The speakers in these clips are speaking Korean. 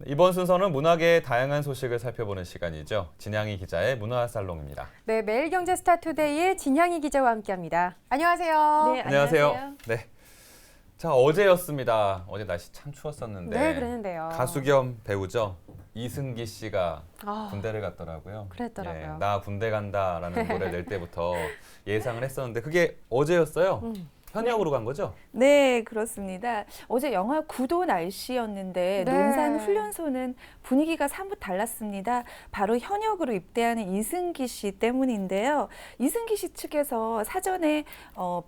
이번 순서는 문학의 다양한 소식을 살펴보는 시간이죠. 진양희 기자의 문화살롱입니다. 네, 매일경제스타투데이의 진양희 기자와 함께합니다. 안녕하세요. 네, 안녕하세요. 네. 자, 어제였습니다. 어제 날씨 참 추웠었는데. 네, 그랬는데요. 가수 겸 배우죠. 이승기 씨가 군대를 갔더라고요. 그랬더라고요. 나 군대 간다라는 노래를 낼 때부터 예상을 했었는데 그게 어제였어요. 현역으로 간 거죠? 네, 그렇습니다. 어제 영하 9도 날씨였는데 네. 논산 훈련소는 분위기가 사뭇 달랐습니다. 바로 현역으로 입대하는 이승기 씨 때문인데요. 이승기 씨 측에서 사전에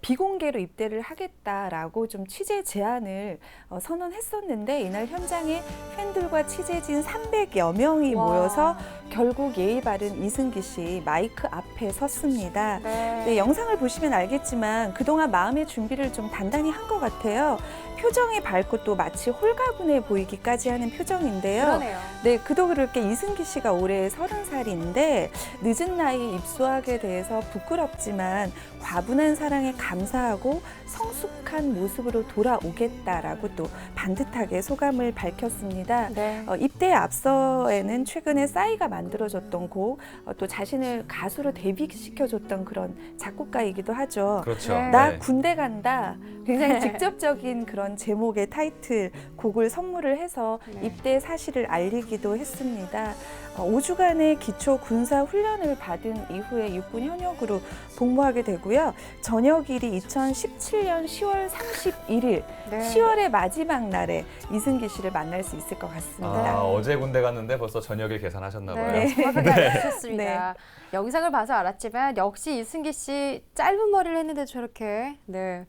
비공개로 입대를 하겠다라고 좀 취재 제안을 선언했었는데 이날 현장에 팬들과 취재진 300여 명이 와. 모여서 결국 예의 바른 이승기 씨 마이크 앞에 섰습니다. 네, 영상을 보시면 알겠지만 그동안 마음의 준비를 좀 단단히 한 것 같아요. 표정이 밝고 또 마치 홀가분해 보이기까지 하는 표정인데요. 그러네요. 네, 그도 그렇게 이승기 씨가 올해 30살인데 늦은 나이에 입소하게 돼서 부끄럽지만 과분한 사랑에 감사하고 성숙한 모습으로 돌아오겠다라고 또 반듯하게 소감을 밝혔습니다. 네. 입대에 앞서에는 최근에 싸이가 만들어줬던 곡, 또 자신을 가수로 데뷔시켜줬던 그런 작곡가이기도 하죠. 그렇죠. 네. 나 군대 간다. 굉장히 직접적인 그런 제목의 타이틀 곡을 선물을 해서 네. 입대 사실을 알리기도 했습니다. 5주간의 기초 군사 훈련을 받은 이후에 육군 현역으로 복무하게 되고요. 전역일이 2017년 10월 31일, 네. 10월의 마지막 날에 이승기 씨를 만날 수 있을 것 같습니다. 어제 군대 갔는데 벌써 저녁일 계산하셨나 봐요. 네, 정확하게 알려주셨습니다. 네. 영상을 봐서 알았지만 역시 이승기 씨 짧은 머리를 했는데 저렇게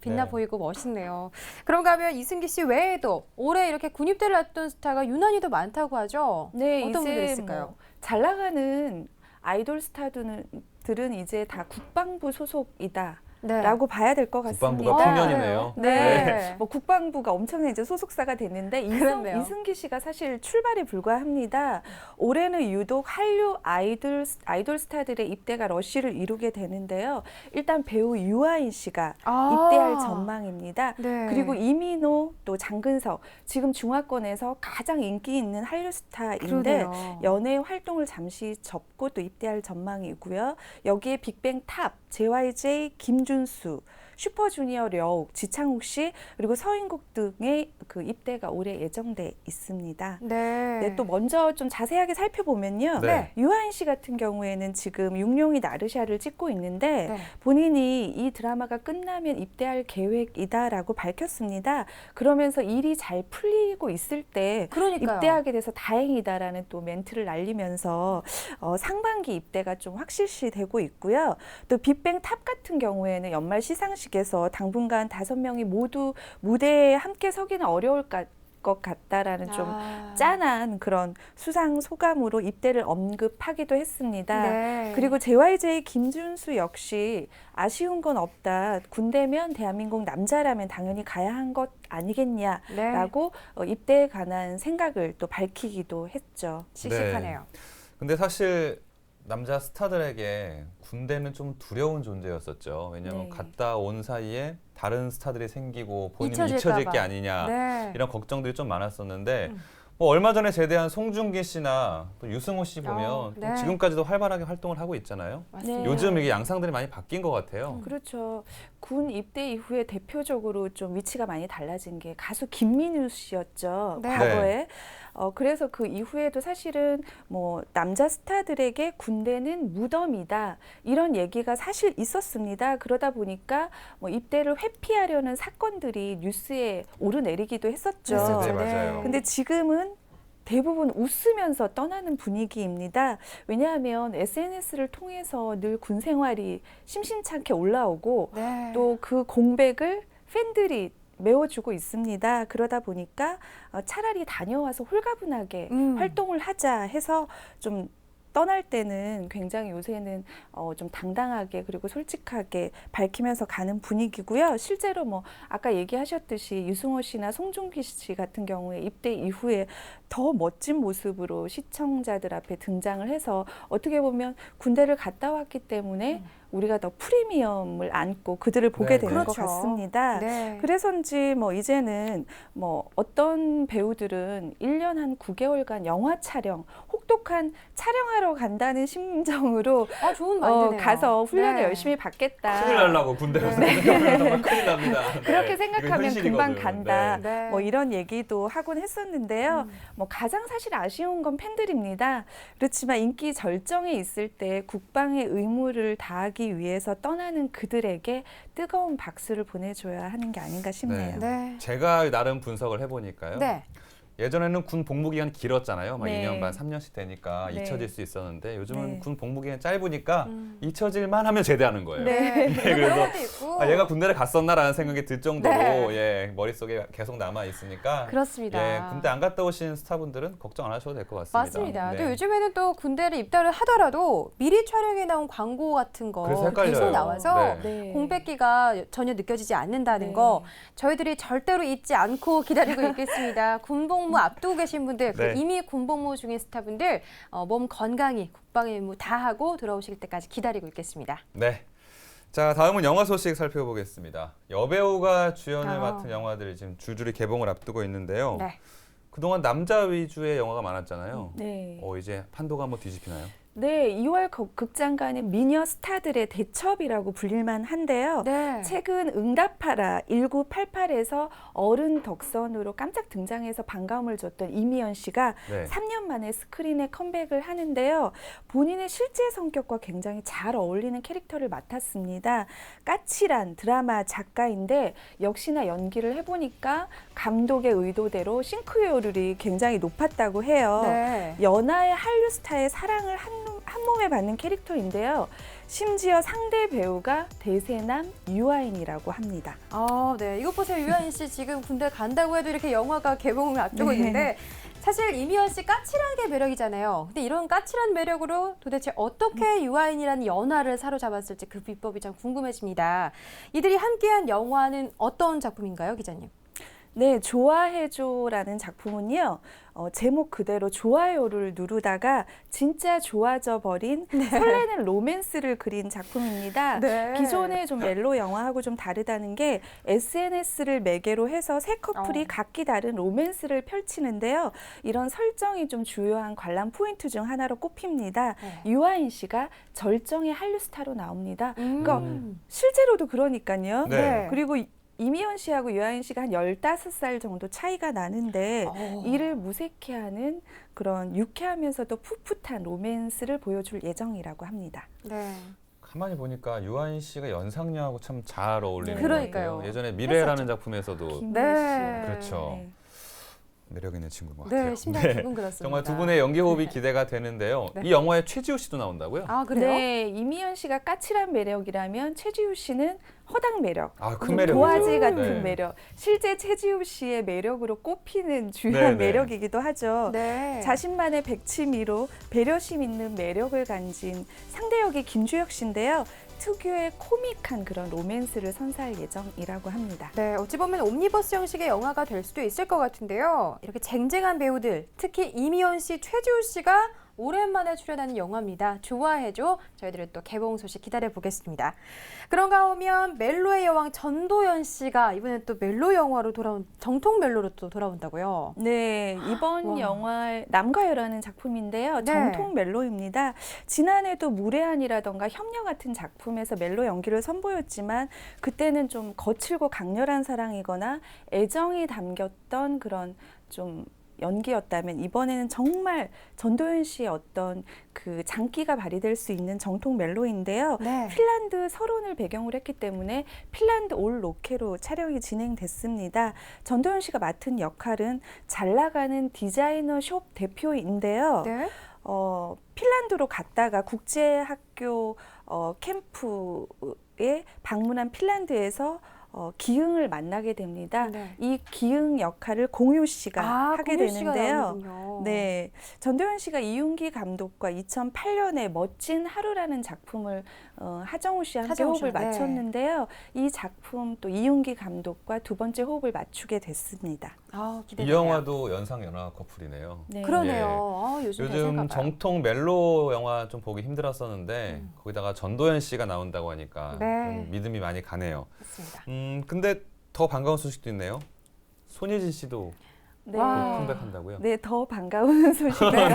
빛나 네. 보이고 멋있네요. 그런가 하면 이승기 씨 외에도 올해 이렇게 군입대를 앞둔 스타가 유난히도 많다고 하죠? 네, 어떤 분들이 이제 있을까요? 잘 나가는 아이돌 스타들은 이제 다 국방부 소속이다. 네. 라고 봐야 될 것 같습니다. 국방부가 풍년이네요. 네. 뭐 국방부가 엄청난 이제 소속사가 됐는데 그렇네요. 이승기 씨가 사실 출발에 불과합니다. 올해는 유독 한류 아이돌 스타들의 입대가 러쉬를 이루게 되는데요. 일단 배우 유아인 씨가 입대할 전망입니다. 네. 그리고 이민호 또 장근석 지금 중화권에서 가장 인기 있는 한류 스타인데 그러네요. 연예 활동을 잠시 접고 또 입대할 전망이고요. 여기에 빅뱅 탑, JYJ, 김준수, 슈퍼주니어 려욱, 지창욱 씨 그리고 서인국 등의 그 입대가 올해 예정돼 있습니다. 네. 네, 또 먼저 좀 자세하게 살펴보면요. 네. 유아인 씨 같은 경우에는 지금 육룡이 나르샤를 찍고 있는데 네. 본인이 이 드라마가 끝나면 입대할 계획이다라고 밝혔습니다. 그러면서 일이 잘 풀리고 있을 때 그러니까요. 입대하게 돼서 다행이다라는 또 멘트를 날리면서 상반기 입대가 좀 확실시 되고 있고요. 또 빅뱅 탑 같은 경우에는 연말 시상식에서 당분간 5명이 모두 무대에 함께 서기는 어려울 것 같다라는 좀 짠한 그런 수상 소감으로 입대를 언급하기도 했습니다. 네. 그리고 JYJ 김준수 역시 아쉬운 건 없다. 군대면 대한민국 남자라면 당연히 가야 한 것 아니겠냐라고 입대에 관한 생각을 또 밝히기도 했죠. 씩씩하네요. 근데 사실 남자 스타들에게 군대는 좀 두려운 존재였었죠. 왜냐하면 네. 갔다 온 사이에 다른 스타들이 생기고 본인이 잊혀질까 잊혀질 봐. 게 아니냐 네. 이런 걱정들이 좀 많았었는데 뭐 얼마 전에 제대한 송중기 씨나 또 유승호 씨 보면 네. 지금까지도 활발하게 활동을 하고 있잖아요. 맞습니다. 네. 요즘 이게 양상들이 많이 바뀐 것 같아요. 그렇죠. 군 입대 이후에 대표적으로 좀 위치가 많이 달라진 게 가수 김민우 씨였죠. 네. 과거에. 그래서 그 이후에도 사실은 뭐 남자 스타들에게 군대는 무덤이다. 이런 얘기가 사실 있었습니다. 그러다 보니까 뭐 입대를 회피하려는 사건들이 뉴스에 오르내리기도 했었죠. 네, 맞아요. 근데 지금은 대부분 웃으면서 떠나는 분위기입니다. 왜냐하면 SNS를 통해서 늘 군 생활이 심심찮게 올라오고 네. 또 그 공백을 팬들이 메워주고 있습니다. 그러다 보니까 차라리 다녀와서 홀가분하게 활동을 하자 해서 좀 떠날 때는 굉장히 요새는 좀 당당하게 그리고 솔직하게 밝히면서 가는 분위기고요. 실제로 뭐 아까 얘기하셨듯이 유승호 씨나 송중기 씨 같은 경우에 입대 이후에 더 멋진 모습으로 시청자들 앞에 등장을 해서 어떻게 보면 군대를 갔다 왔기 때문에 우리가 더 프리미엄을 안고 그들을 보게 네, 되는 네. 것 같습니다. 네. 그래서인지 뭐 이제는 뭐 어떤 배우들은 1년 한 9개월간 영화 촬영, 혹독한 촬영하러 간다는 심정으로 좋은 마인드네요. 가서 훈련을 네. 열심히 받겠다. 큰일 날라고 군대로 정말 큰일 납니다. 네. 그렇게 이거 생각하면 현실이거든. 금방 간다. 네. 네. 뭐 이런 얘기도 하곤 했었는데요. 뭐 가장 사실 아쉬운 건 팬들입니다. 그렇지만 인기 절정에 있을 때 국방의 의무를 다하기 위해서 떠나는 그들에게 뜨거운 박수를 보내줘야 하는 게 아닌가 싶네요. 네. 제가 나름 분석을 해보니까요. 네. 예전에는 군 복무 기간 길었잖아요. 막 네. 2년 반, 3년씩 되니까 네. 잊혀질 수 있었는데 요즘은 네. 군 복무 기간 짧으니까 잊혀질만 하면 제대하는 거예요. 네. 그래서 그런 것도 있고. 얘가 군대를 갔었나라는 생각이 들 정도로 네. 예, 머릿속에 계속 남아 있으니까 그렇습니다. 예, 군대 안 갔다 오신 스타분들은 걱정 안 하셔도 될 것 같습니다. 맞습니다. 네. 또 요즘에는 또 군대를 입대를 하더라도 미리 촬영해 나온 광고 같은 거 그래서 헷갈려요. 계속 나와서 네. 네. 공백기가 전혀 느껴지지 않는다는 네. 거 저희들이 절대로 잊지 않고 기다리고 있겠습니다. 군복무 앞두고 계신 분들, 네. 이미 군복무 중인 스타분들 몸 건강히 국방의 의무 다 하고 돌아오실 때까지 기다리고 있겠습니다. 네. 자, 다음은 영화 소식 살펴보겠습니다. 여배우가 주연을 맡은 영화들이 지금 줄줄이 개봉을 앞두고 있는데요. 네. 그동안 남자 위주의 영화가 많았잖아요. 네. 이제 판도가 한번 뒤집히나요? 네, 2월 극장가는 미녀 스타들의 대첩이라고 불릴만 한데요. 네. 최근 응답하라 1988에서 어른 덕선으로 깜짝 등장해서 반가움을 줬던 이미연 씨가 네. 3년 만에 스크린에 컴백을 하는데요. 본인의 실제 성격과 굉장히 잘 어울리는 캐릭터를 맡았습니다. 까칠한 드라마 작가인데 역시나 연기를 해보니까 감독의 의도대로 싱크로율이 굉장히 높았다고 해요. 네. 연하의 한류 스타의 사랑을 한 몸에 받는 캐릭터인데요. 심지어 상대 배우가 대세남 유아인이라고 합니다. 네. 이것 보세요. 유아인 씨 지금 군대 간다고 해도 이렇게 영화가 개봉을 앞두고 네. 있는데 사실 이미연 씨 까칠한 게 매력이잖아요. 근데 이런 까칠한 매력으로 도대체 어떻게 유아인이라는 연하를 사로잡았을지 그 비법이 참 궁금해집니다. 이들이 함께한 영화는 어떤 작품인가요, 기자님? 네, 좋아해줘라는 작품은요. 제목 그대로 좋아요를 누르다가 진짜 좋아져 버린 설레는 로맨스를 그린 작품입니다. 네. 기존의 좀 멜로 영화하고 좀 다르다는 게 SNS를 매개로 해서 세 커플이 각기 다른 로맨스를 펼치는데요. 이런 설정이 좀 주요한 관람 포인트 중 하나로 꼽힙니다. 유아인 씨가 절정의 한류 스타로 나옵니다. 그러니까 실제로도 그러니까요. 네. 그리고 이미연 씨하고 유아인 씨가 한 15살 정도 차이가 나는데 이를 무색해하는 그런 유쾌하면서도 풋풋한 로맨스를 보여줄 예정이라고 합니다. 네. 가만히 보니까 유아인 씨가 연상녀하고 참 잘 어울리는 것 그러니까요. 같아요. 예전에 미래라는 작품에서도 김민희 네. 씨. 그렇죠. 네. 매력 있는 친구인 것 같아요. 네, 심장 두근 그렇습니다. 정말 두 분의 연기 호흡이 기대가 되는데요. 네. 이 영화에 최지우 씨도 나온다고요? 그래요? 네, 이미연 씨가 까칠한 매력이라면 최지우 씨는 허당 매력, 큰 매력이죠. 도화지 같은 네. 매력. 실제 최지우 씨의 매력으로 꼽히는 주요한 네, 네. 매력이기도 하죠. 네. 자신만의 백치미로 배려심 있는 매력을 간진 상대 역이 김주혁 씨인데요. 특유의 코믹한 그런 로맨스를 선사할 예정이라고 합니다. 네, 어찌 보면 옴니버스 형식의 영화가 될 수도 있을 것 같은데요. 이렇게 쟁쟁한 배우들, 특히 이미연 씨, 최지우 씨가 오랜만에 출연하는 영화입니다. 좋아해줘. 저희들은 또 개봉 소식 기다려보겠습니다. 그런가 하면 멜로의 여왕 전도연 씨가 이번엔 또 멜로 영화로 정통 멜로로 또 돌아온다고요. 네, 이번 와. 영화 남과 여라는 작품인데요. 네. 정통 멜로입니다. 지난해도 무례한이라던가 협녀 같은 작품에서 멜로 연기를 선보였지만 그때는 좀 거칠고 강렬한 사랑이거나 애정이 담겼던 그런 좀 연기였다면 이번에는 정말 전도연 씨의 어떤 그 장기가 발휘될 수 있는 정통 멜로인데요. 네. 핀란드 설원을 배경으로 했기 때문에 핀란드 올 로케로 촬영이 진행됐습니다. 전도연 씨가 맡은 역할은 잘 나가는 디자이너 숍 대표인데요. 네. 핀란드로 갔다가 국제학교 캠프에 방문한 핀란드에서 기흥을 만나게 됩니다. 네. 이 기흥 역할을 공유 씨가 하게 공유 씨가 되는데요. 나오는군요. 네, 전도연 씨가 이윤기 감독과 2008년에 멋진 하루라는 작품을 하정우 씨와 함께 하정우 호흡을 씨와, 네. 맞췄는데요. 이 작품 또 이윤기 감독과 두 번째 호흡을 맞추게 됐습니다. 아, 이 기대되네요. 영화도 연상 연하 커플이네요. 네. 그러네요. 예. 요즘 요즘 대세인가 봐요. 정통 멜로 영화 좀 보기 힘들었었는데 거기다가 전도연 씨가 나온다고 하니까 네. 좀 믿음이 많이 가네요. 맞습니다. 근데 더 반가운 소식도 있네요. 손예진 씨도 네. 와. 컴백한다고요? 네, 더 반가운 소식이에요.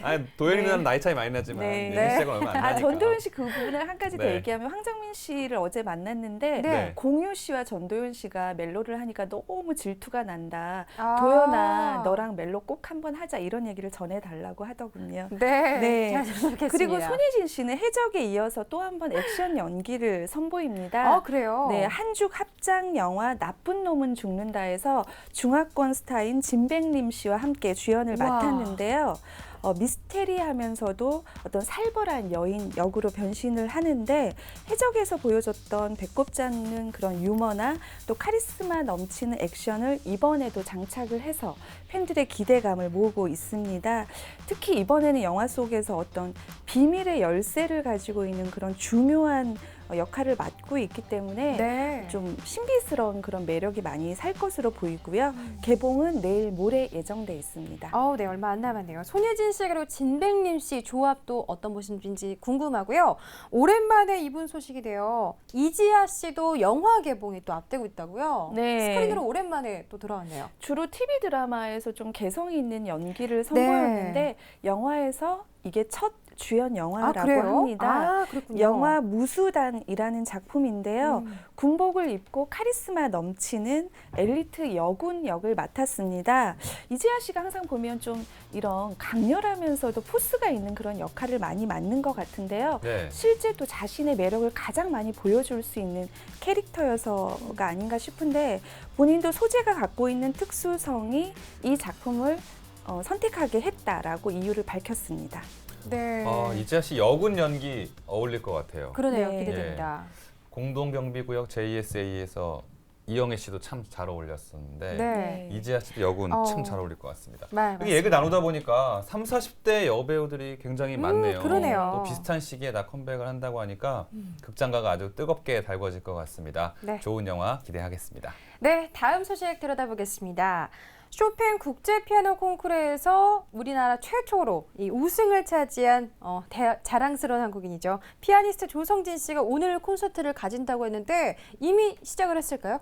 아니, 도연이는 나이 차이 많이 나지만 네. 예진 씨가 얼마 안 나니까. 전도연 씨 그 부분을 한 가지 더 네. 얘기하면 황정민 씨를 어제 만났는데 네. 공유 씨와 전도연 씨가 멜로를 하니까 너무 질투가 난다. 아. 도연아, 너랑 멜로 꼭 한번 하자 이런 얘기를 전해달라고 하더군요. 네. 네. 잘 들어보겠습니다. 그리고 손예진 씨는 해적에 이어서 또 한 번 액션 연기를 선보입니다. 아, 그래요? 네, 한죽 합작 영화 나쁜 놈은 죽는다에서 중화권 스타인 진백림 씨와 함께 주연을 우와. 맡았는데요. 미스테리하면서도 어떤 살벌한 여인 역으로 변신을 하는데 해적에서 보여줬던 배꼽지 않는 그런 유머나 또 카리스마 넘치는 액션을 이번에도 장착을 해서 팬들의 기대감을 모으고 있습니다. 특히 이번에는 영화 속에서 어떤 비밀의 열쇠를 가지고 있는 그런 중요한 역할을 맡고 있기 때문에 네. 좀 신비스러운 그런 매력이 많이 살 것으로 보이고요. 개봉은 내일 모레 예정돼 있습니다. 네, 얼마 안 남았네요. 손예진 씨 그리고 진백림 씨 조합도 어떤 모습인지 궁금하고요. 오랜만에 이분 소식이 돼요. 이지아 씨도 영화 개봉이 또 앞두고 있다고요? 네. 스크린으로 오랜만에 또 들어왔네요. 주로 TV 드라마에서 좀 개성이 있는 연기를 선보였는데 영화에서 이게 첫 주연 영화라고 그래요? 합니다. 그렇군요. 영화 무수단이라는 작품인데요. 군복을 입고 카리스마 넘치는 엘리트 여군 역을 맡았습니다. 이지아 씨가 항상 보면 좀 이런 강렬하면서도 포스가 있는 그런 역할을 많이 맡는 것 같은데요. 네. 실제 또 자신의 매력을 가장 많이 보여줄 수 있는 캐릭터여서가 아닌가 싶은데 본인도 소재가 갖고 있는 특수성이 이 작품을 선택하게 했다라고 이유를 밝혔습니다. 네. 이지아 씨 여군 연기 어울릴 것 같아요. 그러네요. 네. 기대됩니다. 공동경비구역 JSA에서 이영애 씨도 참 잘 어울렸었는데 네. 이지아 씨도 여군 어. 참 잘 어울릴 것 같습니다. 맞습니다. 얘기 나누다 보니까 30, 40대 여배우들이 굉장히 많네요. 그러네요. 또 비슷한 시기에 다 컴백을 한다고 하니까 극장가가 아주 뜨겁게 달궈질 것 같습니다. 네. 좋은 영화 기대하겠습니다. 네, 다음 소식 들여다보겠습니다. 쇼팽 국제 피아노 콩쿠르에서 우리나라 최초로 이 우승을 차지한 자랑스러운 한국인이죠. 피아니스트 조성진 씨가 오늘 콘서트를 가진다고 했는데 이미 시작을 했을까요?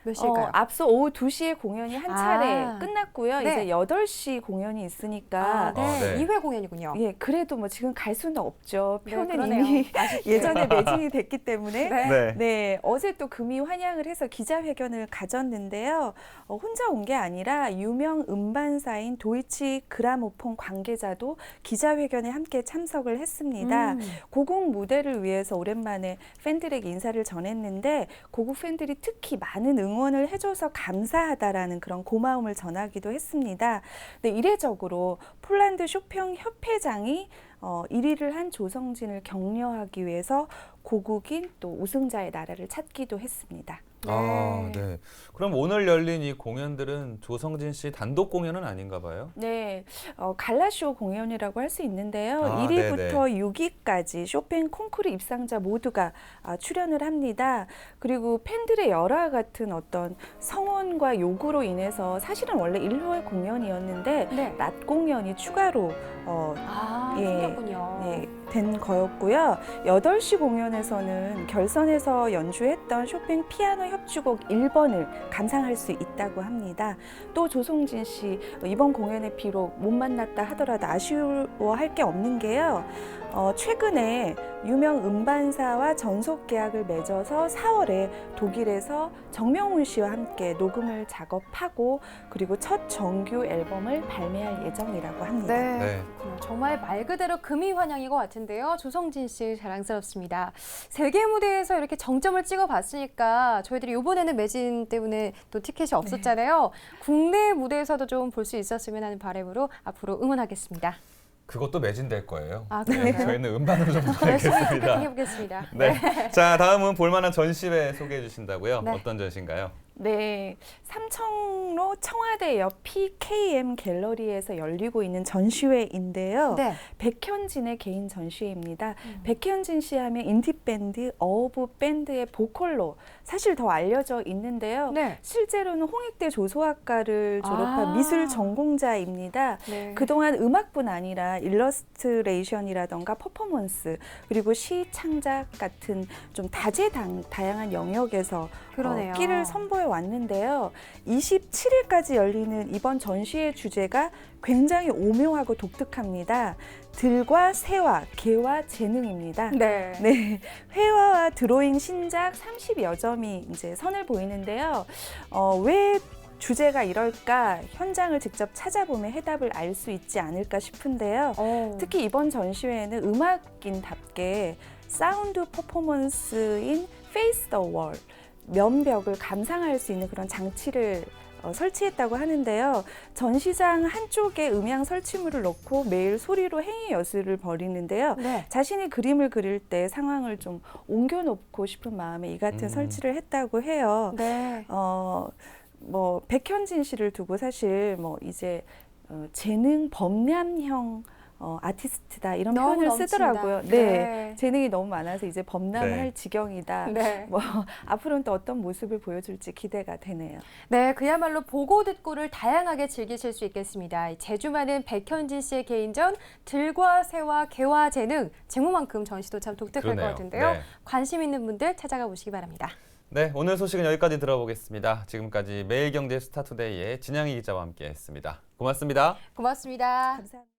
몇 시일까요? 앞서 오후 2시에 공연이 한 차례 끝났고요. 네. 이제 8시 공연이 있으니까 네. 2회 공연이군요. 예, 그래도 뭐 지금 갈 수는 없죠. 네, 표는 그러네요. 이미 아쉽게. 예전에 매진이 됐기 때문에 네. 네, 어제 또 금이 환영을 해서 기자회견을 가졌는데요. 혼자 온 게 아니라 유명 음반사인 도이치 그라모폰 관계자도 기자회견에 함께 참석을 했습니다. 고국 무대를 위해서 오랜만에 팬들에게 인사를 전했는데 고국 팬들이 특히 많은 응원을 해줘서 감사하다라는 그런 고마움을 전하기도 했습니다. 네, 이례적으로 폴란드 쇼팽 협회장이 1위를 한 조성진을 격려하기 위해서 고국인 또 우승자의 나라를 찾기도 했습니다. 네. 그럼 오늘 열린 이 공연들은 조성진 씨 단독 공연은 아닌가 봐요? 네, 갈라쇼 공연이라고 할 수 있는데요. 1위부터 네네. 6위까지 쇼팽 콩쿠르 입상자 모두가 출연을 합니다. 그리고 팬들의 열화 같은 어떤 성원과 요구로 인해서 사실은 원래 1회 공연이었는데 네. 낮 공연이 추가로 생겼군요. 된 거였고요. 8시 공연에서는 결선에서 연주했던 쇼팽 피아노 협주곡 1번을 감상할 수 있다고 합니다. 또 조성진 씨 이번 공연에 비록 못 만났다 하더라도 아쉬워할 게 없는 게요. 최근에 유명 음반사와 전속 계약을 맺어서 4월에 독일에서 정명훈 씨와 함께 녹음을 작업하고 그리고 첫 정규 앨범을 발매할 예정이라고 합니다. 네. 정말 말 그대로 금이 환영인 것 같은데요. 조성진 씨 자랑스럽습니다. 세계 무대에서 이렇게 정점을 찍어봤으니까 저희들이 이번에는 매진 때문에 또 티켓이 없었잖아요. 국내 무대에서도 좀 볼 수 있었으면 하는 바람으로 앞으로 응원하겠습니다. 그것도 매진될 거예요. 아, 네, 그런가요? 저희는 음반으로 좀 열심히 보내겠습니다. 해보겠습니다. 네. 자, 다음은 볼만한 전시회 소개해 주신다고요? 네. 어떤 전시인가요? 네, 삼청로 청와대 옆 PKM 갤러리에서 열리고 있는 전시회인데요. 네. 백현진의 개인 전시회입니다. 백현진 씨 하면 인디밴드 어브 밴드의 보컬로 사실 더 알려져 있는데요. 네. 실제로는 홍익대 조소학과를 졸업한 미술 전공자입니다. 네. 그동안 음악뿐 아니라 일러스트레이션이라던가 퍼포먼스 그리고 시 창작 같은 좀 다재다양한 영역에서 그러네요. 끼를 선보여 왔는데요. 27일까지 열리는 이번 전시의 주제가 굉장히 오묘하고 독특합니다. 들과 새와 개와 재능입니다. 네. 네, 회화와 드로잉 신작 30여 점이 이제 선을 보이는데요. 왜 주제가 이럴까 현장을 직접 찾아보면 해답을 알 수 있지 않을까 싶은데요. 특히 이번 전시회에는 음악인답게 사운드 퍼포먼스인 Face the Wall, 면벽을 감상할 수 있는 그런 장치를 설치했다고 하는데요. 전시장 한쪽에 음향 설치물을 넣고 매일 소리로 행위 여수를 벌이는데요. 네. 자신이 그림을 그릴 때 상황을 좀 옮겨놓고 싶은 마음에 이 같은 설치를 했다고 해요. 네. 뭐 백현진 씨를 두고 사실 뭐 이제 재능 범람형 아티스트다 이런 너무 표현을 넘친다. 쓰더라고요. 네. 재능이 너무 많아서 이제 범람할 네. 지경이다. 네. 뭐 앞으로는 또 어떤 모습을 보여줄지 기대가 되네요. 네, 그야말로 보고 듣고를 다양하게 즐기실 수 있겠습니다. 재주 많은 백현진 씨의 개인전 들과 새와 개와 재능, 제목만큼 전시도 참 독특할 그러네요. 것 같은데요. 네. 관심 있는 분들 찾아가 보시기 바랍니다. 네, 오늘 소식은 여기까지 들어보겠습니다. 지금까지 매일경제 스타투데이의 진양희 기자와 함께했습니다. 고맙습니다. 고맙습니다. 감사합니다.